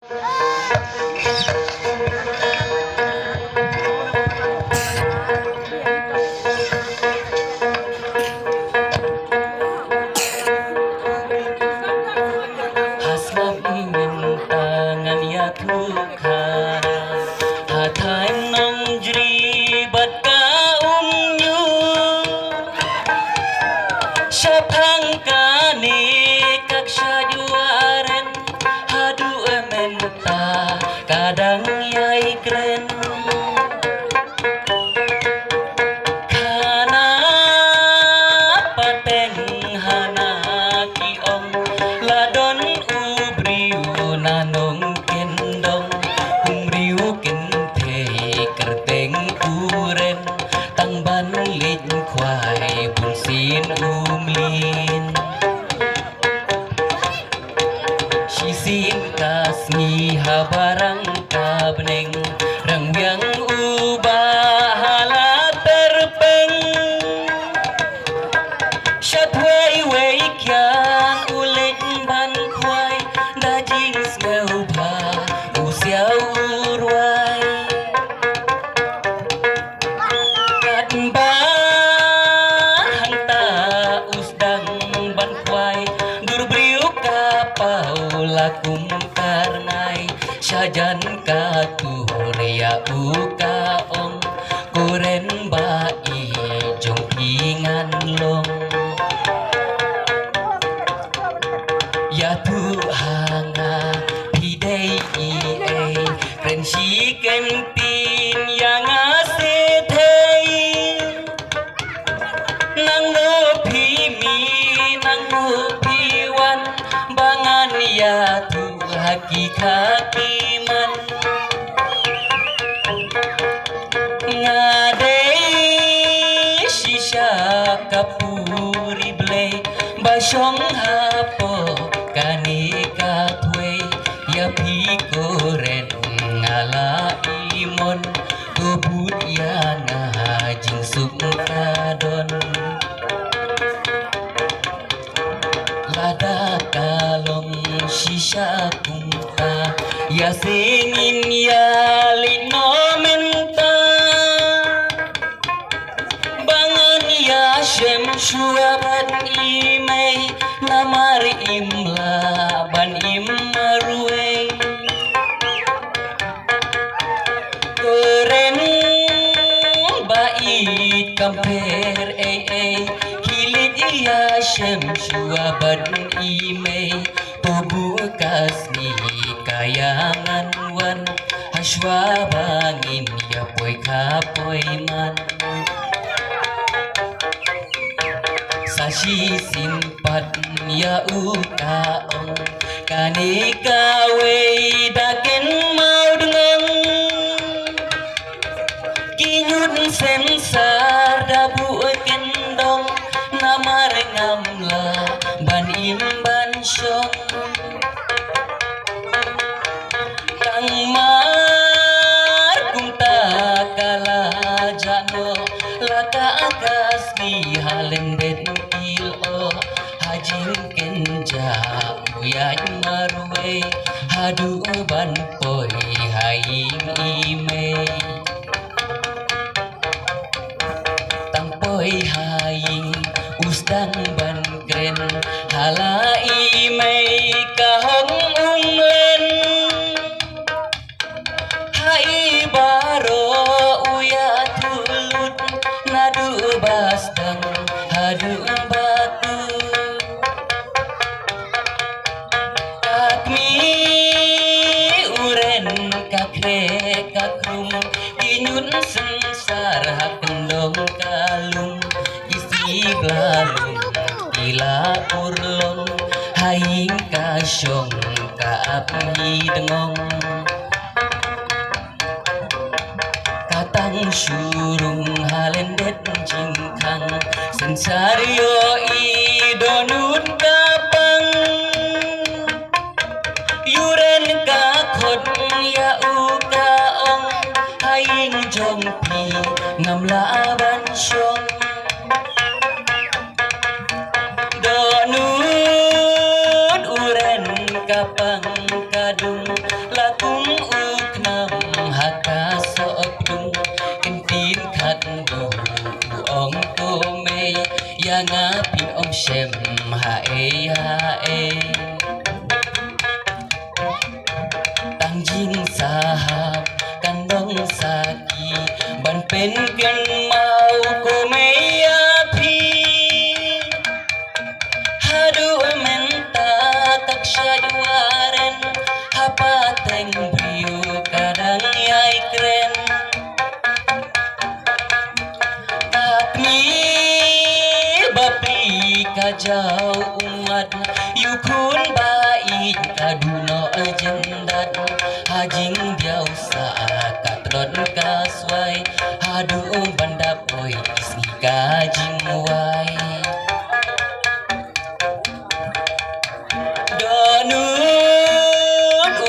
Hasrat mintangan ya Tuhan, hatai nang jeribat kaumnya, syapang kani kak syajuaren, hadu ementa kadang yai keren. Kana pateng hana kiong ladon ubriu nanong kendong umbriu kente kerteng uren tang banlin kwai bunsin umlin sisin kasmi habarang kabneng rangbyang ubah hala terpeng syatway way kyan ulit ban kwai dajing snaupa usia urwai kadba hanta usdang ban kwai durbriu kapau lakum karnai syajan katur ya ukaong kuren bai jong ingan long ya Tuhanga pidei kren si kentin yang asetei nang ngopi mi nang ngopi wan bangan ya tu hakiman ngadei shisha kapuri blei basyong hapo kanika twe ya pikoren ngala imon kebut ya ngajing sukadon lada kalong shisha kumta ya singin ya linomenta bangan ya shem shuabat imei namar imla ban imruwe keren bait kamper hilit ya shem shuabat imei tubuh kasni kayangan wan haswa bangin ya poy kapoy man sashi simpat ya ukaong kanika wei daken mau dengeng kinyut sensar dabu kendong namar ngamla ban imban syong kang mar kumta kala jano laka akasmi halendet kilo hajing kenja uyai marwe hadu ban poi haing ime tampoi haing usdang ban kren hala ime kahong umlen hai baro uya tulut nadu bastang hadu batu kakmi uren kakre kakrum kinyun sensar hakendong kalung isi blalung ila urlong haing kasyong kaapni dengong katang surung halendet jingkang sensario idonun kapang yuren kakot ya ukaong haing jompi ngamla ban syong donut uren kapang kadung lakum uknam haka soopdung kentin khat do ong kome yang apin om shem hae tangjing sahab kandong saki ban pen ken mau kome ya phi hadu menta tak syadwaren hapa teng brio kadang yai kren takni bapi kajau umat yukun baik kaduno ajendat hajing diau katrot kaswai hadu bandap oi isni kajing wai donun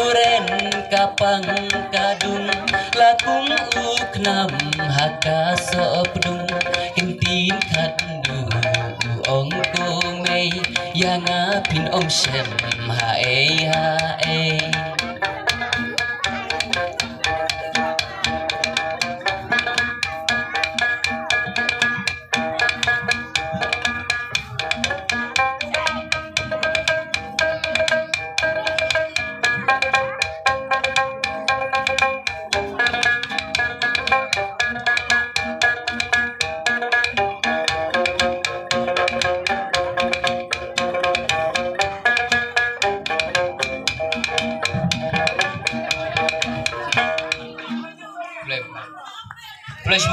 uren kapang kadung lakum uknam haka sopdung kentin khandu ong kome yang apin om shem hae Flash